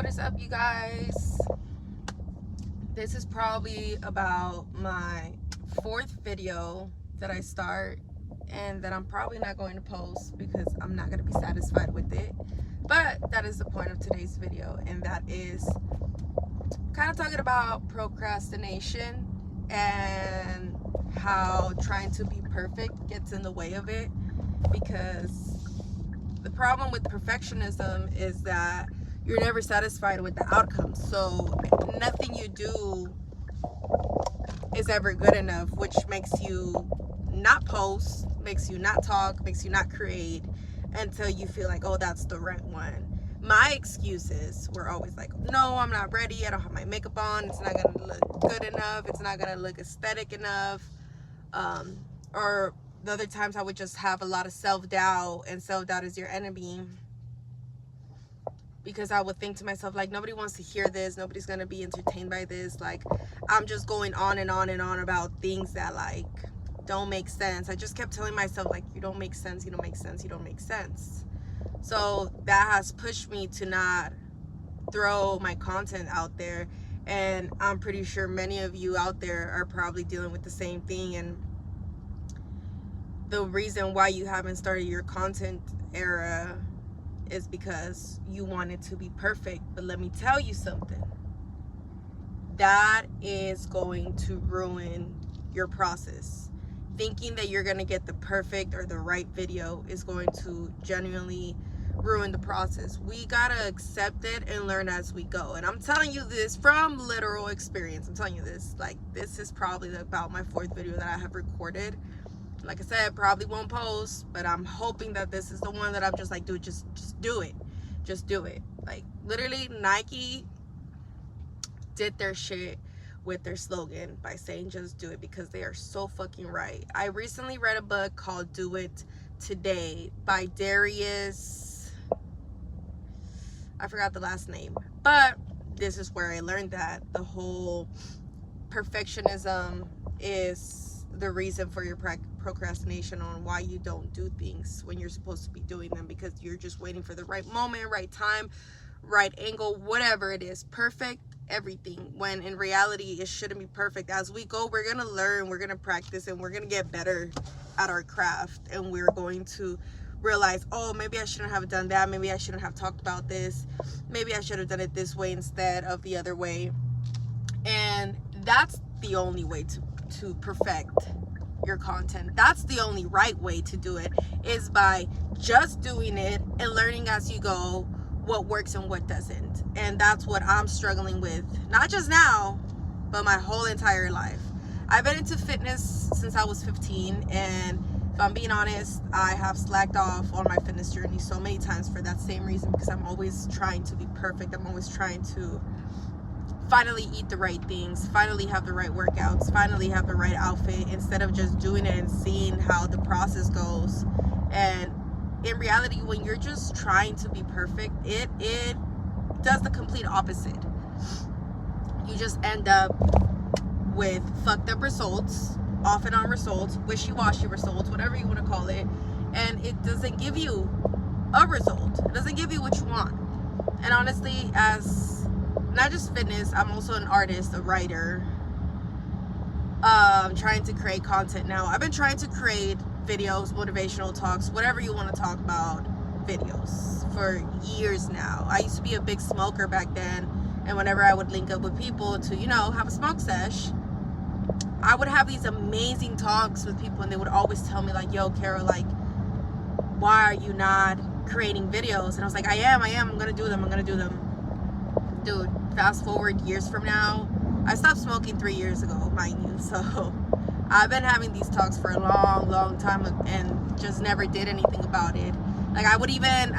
What is up, you guys? This is probably about my fourth video that I start and that I'm probably not going to post because I'm not going to be satisfied with it. But that is the point of today's video, and that is kind of talking about procrastination and how trying to be perfect gets in the way of it. Because the problem with perfectionism is that you're never satisfied with the outcome. So nothing you do is ever good enough, which makes you not post, makes you not talk, makes you not create until you feel like, oh, that's the right one. My excuses were always like, no, I'm not ready. I don't have my makeup on. It's not going to look good enough. It's not going to look aesthetic enough. Or the other times I would just have a lot of self-doubt, and self-doubt is your enemy. Because I would think to myself, like, nobody wants to hear this. Nobody's going to be entertained by this. Like, I'm just going on and on and on about things that, like, don't make sense. I just kept telling myself, like, you don't make sense, you don't make sense, you don't make sense. So that has pushed me to not throw my content out there. And I'm pretty sure many of you out there are probably dealing with the same thing. And the reason why you haven't started your content era is because you want it to be perfect. But let me tell you something. That is going to ruin your process. Thinking that you're going to get the perfect or the right video is going to genuinely ruin the process. We got to accept it and learn as we go. And I'm telling you this from literal experience. I'm telling you this. Like, this is probably about my fourth video that I have recorded. Like I said, probably won't post, but I'm hoping that this is the one that I'm just like, dude, just do it. Just do it. Like, literally, Nike did their shit with their slogan by saying just do it, because they are so fucking right. I recently read a book called Do It Today by Darius, I forgot the last name, but this is where I learned that the whole perfectionism is the reason for your procrastination on why you don't do things when you're supposed to be doing them, because you're just waiting for the right moment, right time, right angle, whatever it is, perfect everything, when in reality it shouldn't be perfect. As we go, we're gonna learn, we're gonna practice, and we're gonna get better at our craft, and we're going to realize, oh, maybe I shouldn't have done that, maybe I shouldn't have talked about this, maybe I should have done it this way instead of the other way. And that's the only way to perfect your content. That's the only right way to do it, is by just doing it and learning as you go what works and what doesn't. And that's what I'm struggling with, not just now, but my whole entire life. I've been into fitness since I was 15, and if I'm being honest, I have slacked off on my fitness journey so many times for that same reason, because I'm always trying to be perfect. I'm always trying to finally eat the right things, finally have the right workouts, finally have the right outfit, instead of just doing it and seeing how the process goes. And in reality, when you're just trying to be perfect, it does the complete opposite. You just end up with fucked up results, off and on results, wishy-washy results, whatever you want to call it, and it doesn't give you a result. It doesn't give you what you want. And honestly, as not just fitness, I'm also an artist, a writer. I'm trying to create content now. I've been trying to create videos, motivational talks, whatever you want to talk about, videos for years now. I used to be a big smoker back then, and whenever I would link up with people to, you know, have a smoke sesh, I would have these amazing talks with people, and they would always tell me, like, yo, Carol, like, why are you not creating videos? And I was like, I am, I'm gonna do them. Dude, fast forward years from now, I stopped smoking 3 years ago, mind you, so I've been having these talks for a long time and just never did anything about it. Like, I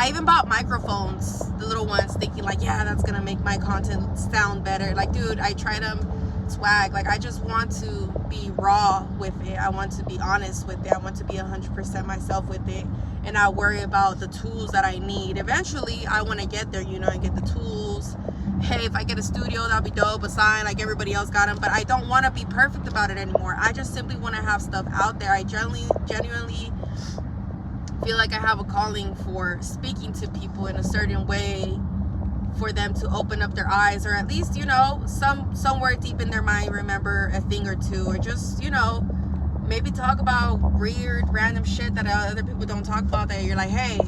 even bought microphones, the little ones, thinking like, yeah, that's gonna make my content sound better. Like, dude, I tried them, swag. Like, I just want to be raw with it. I want to be honest with it. I want to be 100% myself with it, and not worry about the tools that I need. Eventually, I want to get there, you know, and get the tools. Hey, if I get a studio, that'll be dope, a sign like everybody else got them. But I don't want to be perfect about it anymore. I just simply want to have stuff out there. I genuinely feel like I have a calling for speaking to people in a certain way for them to open up their eyes, or at least, you know, somewhere deep in their mind remember a thing or two, or just, you know, maybe talk about weird random shit that other people don't talk about, that you're like, hey,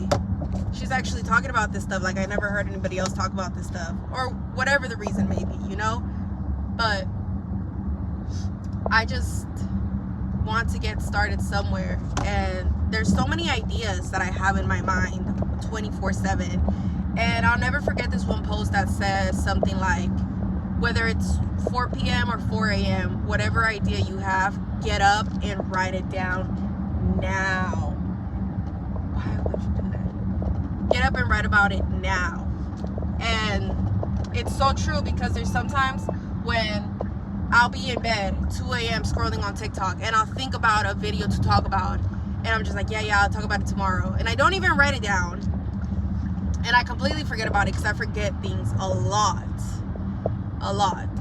she's actually talking about this stuff, like I never heard anybody else talk about this stuff, or whatever the reason may be, you know. But I just want to get started somewhere, and there's so many ideas that I have in my mind 24/7, and I'll never forget this one post that says something like, whether it's 4 p.m. or 4 a.m., whatever idea you have, get up and write it down now. Why would you do that? Get up and write about it now. And it's so true, because there's sometimes when I'll be in bed 2 a.m. scrolling on TikTok, and I'll think about a video to talk about, and I'm just like, yeah, I'll talk about it tomorrow, and I don't even write it down, and I completely forget about it, because I forget things a lot.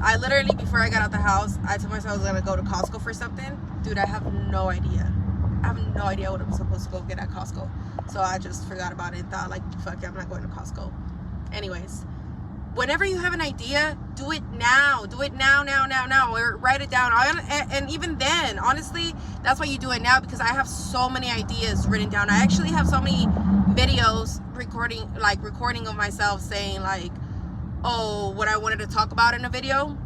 I literally, before I got out the house, I told myself I was gonna go to Costco for something. Dude, I have no idea what I'm supposed to go get at Costco, so I just forgot about it and thought, like, fuck it, I'm not going to Costco. Anyways, whenever you have an idea, do it now. Do it now, or write it down. And even then, honestly, that's why you do it now, because I have so many ideas written down. I actually have so many videos recording of myself saying, like, oh, what I wanted to talk about in a video.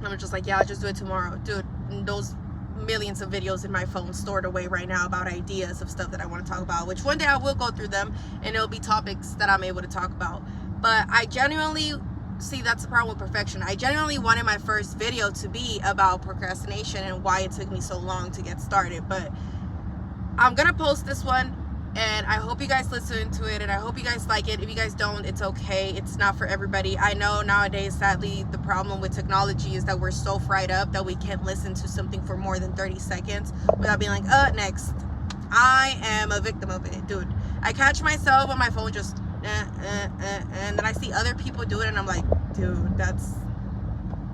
I'm just like, yeah, I'll just do it tomorrow. Dude, those millions of videos in my phone stored away right now about ideas of stuff that I want to talk about, which one day I will go through them, and it'll be topics that I'm able to talk about. But I genuinely, see, that's the problem with perfection. I genuinely wanted my first video to be about procrastination and why it took me so long to get started. But I'm gonna post this one, and I hope you guys listen to it, and I hope you guys like it. If you guys don't, it's okay. It's not for everybody. I know nowadays, sadly, the problem with technology is that we're so fried up that we can't listen to something for more than 30 seconds without being like, next. I am a victim of it, dude. I catch myself on my phone just and then I see other people do it, and I'm like, dude, that's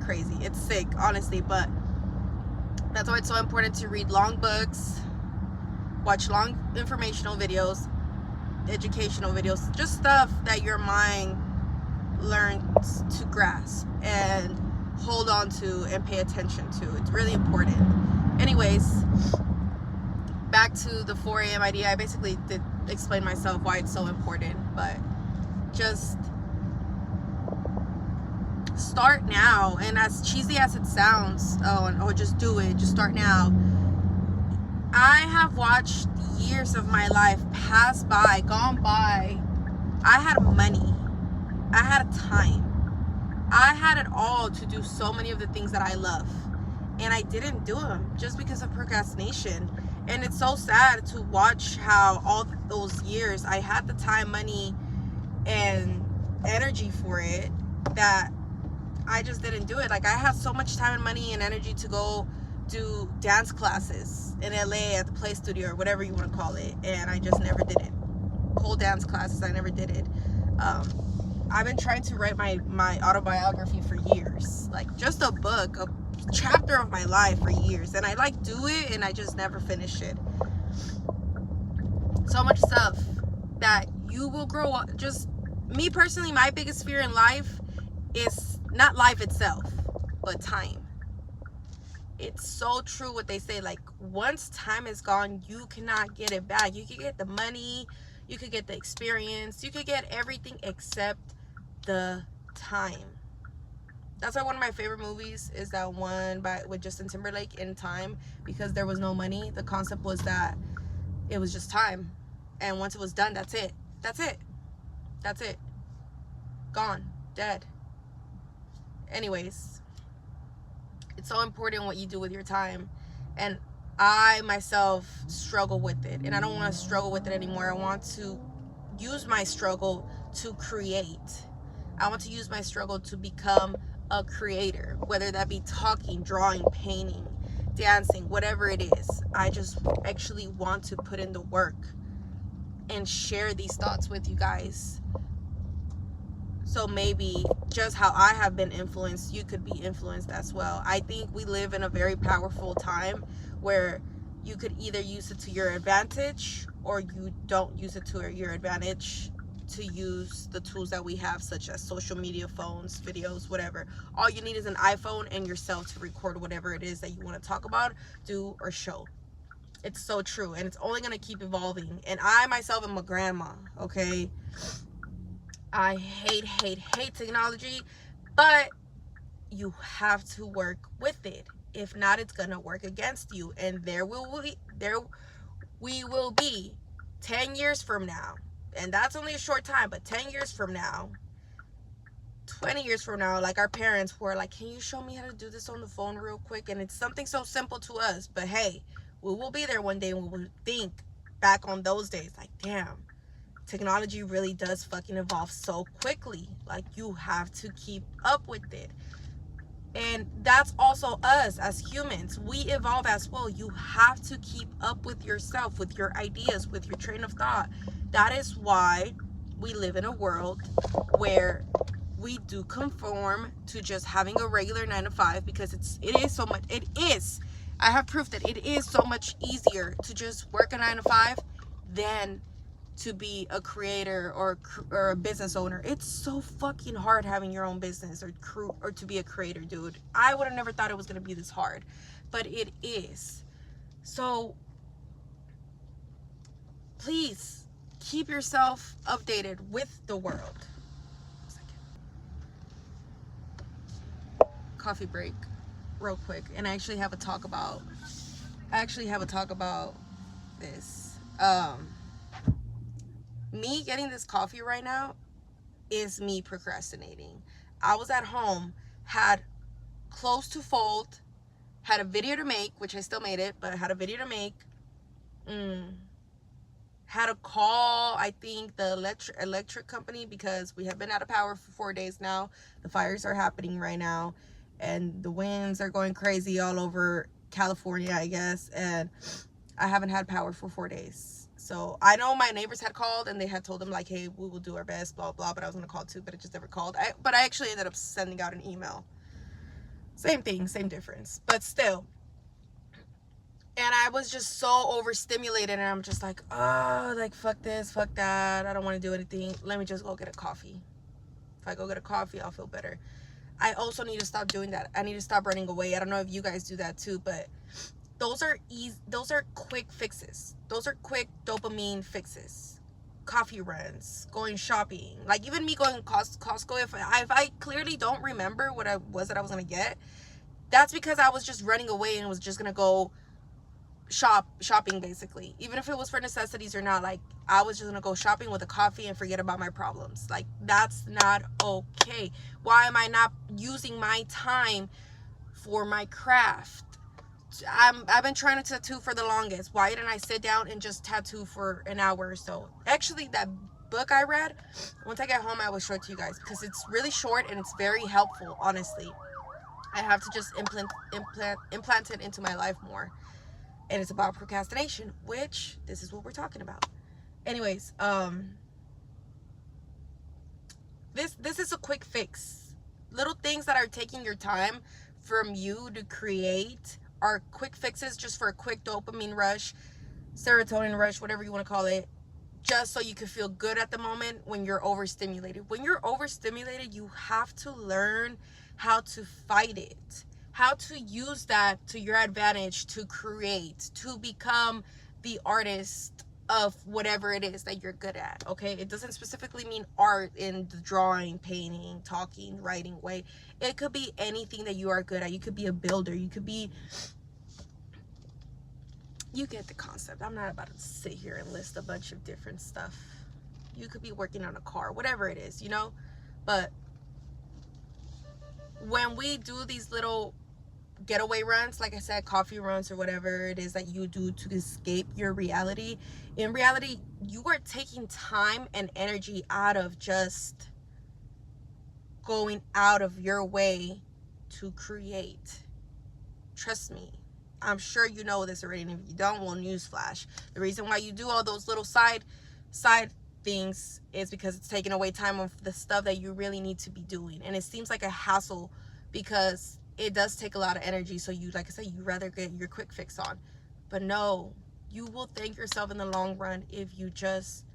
crazy. It's sick, honestly. But that's why it's so important to read long books, watch long informational videos, educational videos, just stuff that your mind learns to grasp and hold on to and pay attention to. It's really important. Anyways, back to the 4 a.m. idea. I basically did explain myself why it's so important, but just start now. And as cheesy as it sounds, just do it, just start now. I have watched years of my life pass by, gone by. I had money, I had time, I had it all to do so many of the things that I love, and I didn't do them just because of procrastination. And it's so sad to watch how all those years I had the time, money, and energy for it, that I just didn't do it. Like, I had so much time and money and energy to go do dance classes in LA at the Play Studio, or whatever you want to call it, and I just never did it. Whole dance classes, I never did it. I've been trying to write my autobiography for years, like just a book, a chapter of my life for years, and I do it, and I just never finish it. So much stuff that you will grow up. Just me personally, my biggest fear in life is not life itself, but time. It's so true what they say, like, once time is gone, you cannot get it back. You could get the money, you could get the experience, you could get everything except the time. That's why one of my favorite movies is that one with Justin Timberlake, In Time, because there was no money. The concept was that it was just time, and once it was done, that's it. Gone, dead. Anyways, it's so important what you do with your time, and I myself struggle with it, and I don't want to struggle with it anymore. I want to use my struggle to create. I want to use my struggle to become a creator, whether that be talking, drawing, painting, dancing, whatever it is. I just actually want to put in the work and share these thoughts with you guys. So maybe just how I have been influenced, you could be influenced as well. I think we live in a very powerful time where you could either use it to your advantage or you don't use it to your advantage. to use the tools that we have, such as social media, phones, videos, whatever. All you need is an iPhone and yourself to record whatever it is that you want to talk about, do, or show. It's so true, and it's only going to keep evolving. And I myself am a grandma, okay? I hate technology, but you have to work with it. If not, it's going to work against you, and there we will be 10 years from now, and that's only a short time, but 10 years from now, 20 years from now, like our parents who are like, can you show me how to do this on the phone real quick? And it's something so simple to us, but hey, we will be there one day and we will think back on those days like, damn, technology really does fucking evolve so quickly. Like, you have to keep up with it. And that's also us as humans. We evolve as well. You have to keep up with yourself, with your ideas, with your train of thought. That is why we live in a world where we do conform to just having a regular 9 to 5, because it is. I have proof that it is so much easier to just work a 9 to 5 than to be a creator or a business owner. It's so fucking hard having your own business or to be a creator, dude. I would have never thought it was going to be this hard, but it is. So please keep yourself updated with the world. Coffee break real quick, and I actually have a talk about this. Me getting this coffee right now is me procrastinating. I was at home, had clothes to fold, had a video to make, which I still made it, but I had a video to make. Had a call, I think, the electric company, because we have been out of power for 4 days now. The fires are happening right now, and the winds are going crazy all over California, I guess, and I haven't had power for 4 days. So I know my neighbors had called and they had told them like, hey, we will do our best, blah blah, but I was gonna call too, but it just never called. But I actually ended up sending out an email. Same thing, same difference, but still. And I was just so overstimulated, and I'm just like, oh, like, fuck this, fuck that, I don't want to do anything, let me just go get a coffee. If I go get a coffee, I'll feel better. I also need to stop doing that. I need to stop running away. I don't know if you guys do that too, but those are quick fixes. Those are quick dopamine fixes. Coffee runs, going shopping. Like, even me going to Costco, if I clearly don't remember what I was gonna get, that's because I was just running away and was just gonna go shopping, basically. Even if it was for necessities or not, like, I was just gonna go shopping with a coffee and forget about my problems. Like, that's not okay. Why am I not using my time for my craft? I've been trying to tattoo for the longest. Why didn't I sit down and just tattoo for an hour or so? Actually, that book I read, once I get home, I will show it to you guys, because it's really short and it's very helpful, honestly. I have to just implant it into my life more. And it's about procrastination, which this is what we're talking about. Anyways, this is a quick fix. Little things that are taking your time from you to create are quick fixes, just for a quick dopamine rush, serotonin rush, whatever you want to call it, just so you can feel good at the moment when you're overstimulated. When you're overstimulated, you have to learn how to fight it, how to use that to your advantage, to create, to become the artist of whatever it is that you're good at, okay? It doesn't specifically mean art in the drawing, painting, talking, writing way. It could be anything that you are good at. You could be a builder. You could be... You get the concept. I'm not about to sit here and list a bunch of different stuff. You could be working on a car, whatever it is, you know? But when we do these little getaway runs, like I said, coffee runs or whatever it is that you do to escape your reality, in reality, you are taking time and energy out of just going out of your way to create. Trust me. I'm sure you know this already, and if you don't, well, newsflash. The reason why you do all those little side things is because it's taking away time of the stuff that you really need to be doing. And it seems like a hassle because it does take a lot of energy. So you, like I said, you rather get your quick fix on. But no, you will thank yourself in the long run if you just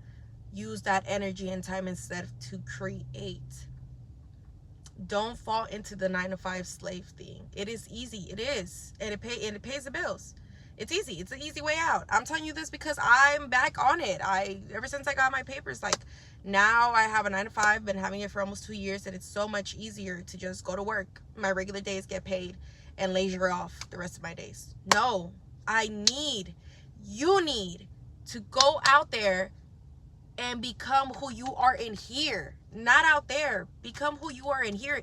use that energy and time instead to create. Don't fall into the 9 to 5 slave thing. It is easy. It is. And it pays the bills. It's easy. It's an easy way out. I'm telling you this because I'm back on it. Ever since I got my papers, like, now I have a 9 to 5, been having it for almost 2 years, and it's so much easier to just go to work, my regular days, get paid, and leisure off the rest of my days. No, you need to go out there and become who you are in here. Not out there. Become who you are in here.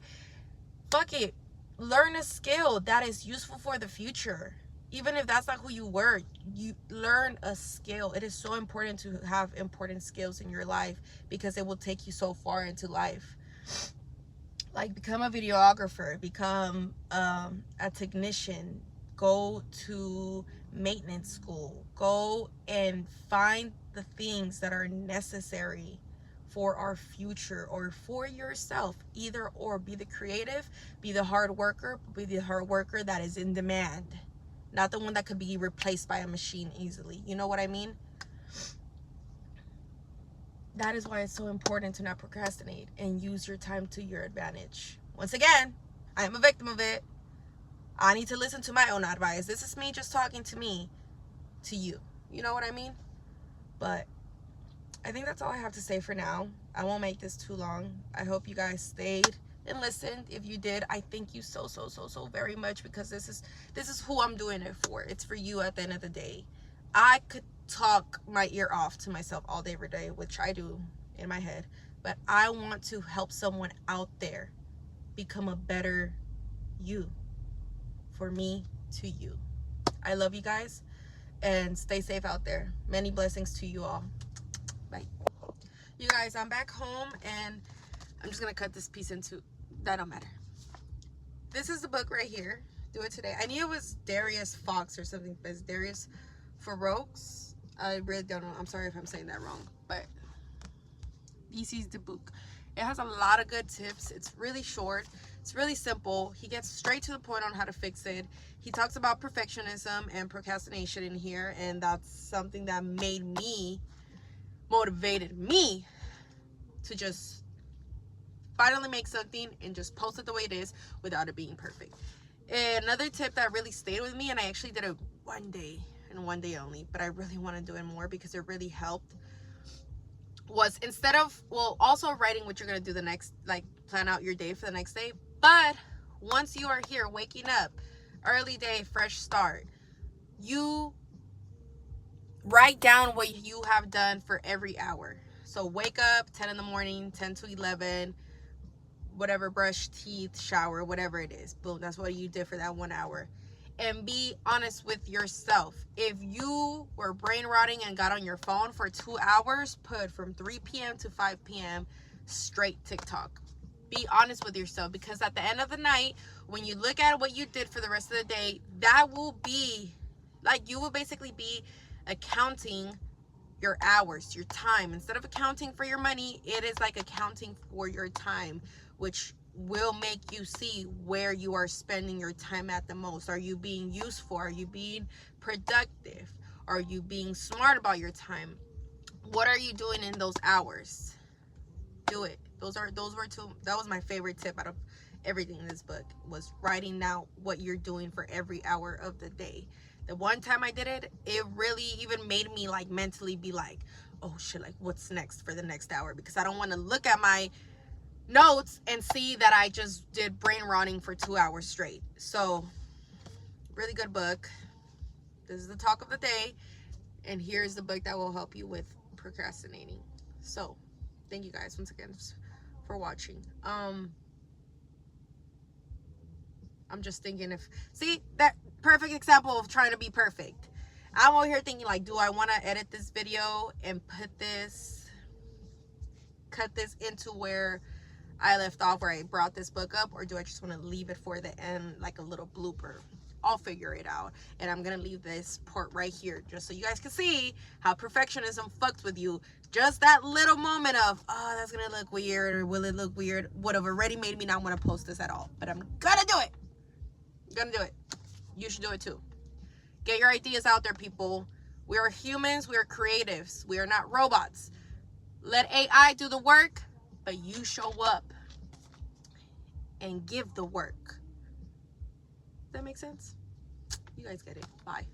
Fuck it. Learn a skill that is useful for the future. Even if that's not who you were, you learn a skill. It is so important to have important skills in your life because it will take you so far into life. Like, become a videographer, become a technician, go to maintenance school, go and find the things that are necessary for our future or for yourself. Either or. Be the creative, be the hard worker, be the hard worker that is in demand, not the one that could be replaced by a machine easily. You know what I mean? That is why it's so important to not procrastinate and use your time to your advantage. Once again, I am a victim of it. I need to listen to my own advice. This is me just talking to me, to you. You know what I mean? But I think that's all I have to say for now. I won't make this too long. I hope you guys stayed and listened. If you did, I thank you so very much, because this is who I'm doing it for. It's for you at the end of the day. I could talk my ear off to myself all day every day, which I do in my head, but I want to help someone out there become a better you, for me to you. I love you guys, and stay safe out there. Many blessings to you all. Bye. You guys, I'm back home, and I'm just gonna cut this piece into, that don't matter. This is the book right here. Do it today. I knew it was Darius Fox or something, but it's Darius Fox. I really don't know. I'm sorry if I'm saying that wrong, but this is the book. It has a lot of good tips. It's really short. It's really simple. He gets straight to the point on how to fix it. He talks about perfectionism and procrastination in here, and that's something that motivated me to just finally make something and just post it the way it is without it being perfect. And another tip that really stayed with me, and I actually did it one day and one day only, but I really want to do it more because it really helped, was instead of, well, also writing what you're going to do the next, like, plan out your day for the next day. But once you are here, waking up, early day, fresh start, you write down what you have done for every hour. So wake up 10 in the morning, 10 to 11, whatever, brush teeth, shower, whatever it is. Boom, that's what you did for that 1 hour. And be honest with yourself. If you were brain rotting and got on your phone for 2 hours, put from 3 p.m. to 5 p.m. straight TikTok. Be honest with yourself, because at the end of the night, when you look at what you did for the rest of the day, that will be, like, you will basically be accounting your hours, your time. Instead of accounting for your money, it is like accounting for your time, which will make you see where you are spending your time at the most. Are you being useful? Are you being productive? Are you being smart about your time? What are you doing in those hours? Do it. That was my favorite tip out of everything in this book, was writing out what you're doing for every hour of the day. The one time I did it, it really even made me, like, mentally be like, oh shit, like, what's next for the next hour? Because I don't want to look at my notes and see that I just did brain rotting for 2 hours straight. So, really good book. This is the talk of the day, and here's the book that will help you with procrastinating. So, thank you guys once again for watching. I'm just thinking, see, that perfect example of trying to be perfect. I'm over here thinking, like, do I want to edit this video and cut this into where I left off, where I brought this book up, or do I just want to leave it for the end, like a little blooper? I'll figure it out, and I'm gonna leave this part right here just so you guys can see how perfectionism fucks with you. Just that little moment of, oh, that's gonna look weird, or will it look weird, would have already made me not want to post this at all. But I'm gonna do it. I'm gonna do it. You should do it too. Get your ideas out there, people. We are humans. We are creatives. We are not robots. Let AI do the work, but you show up and give the work. Does that make sense? You guys get it. Bye.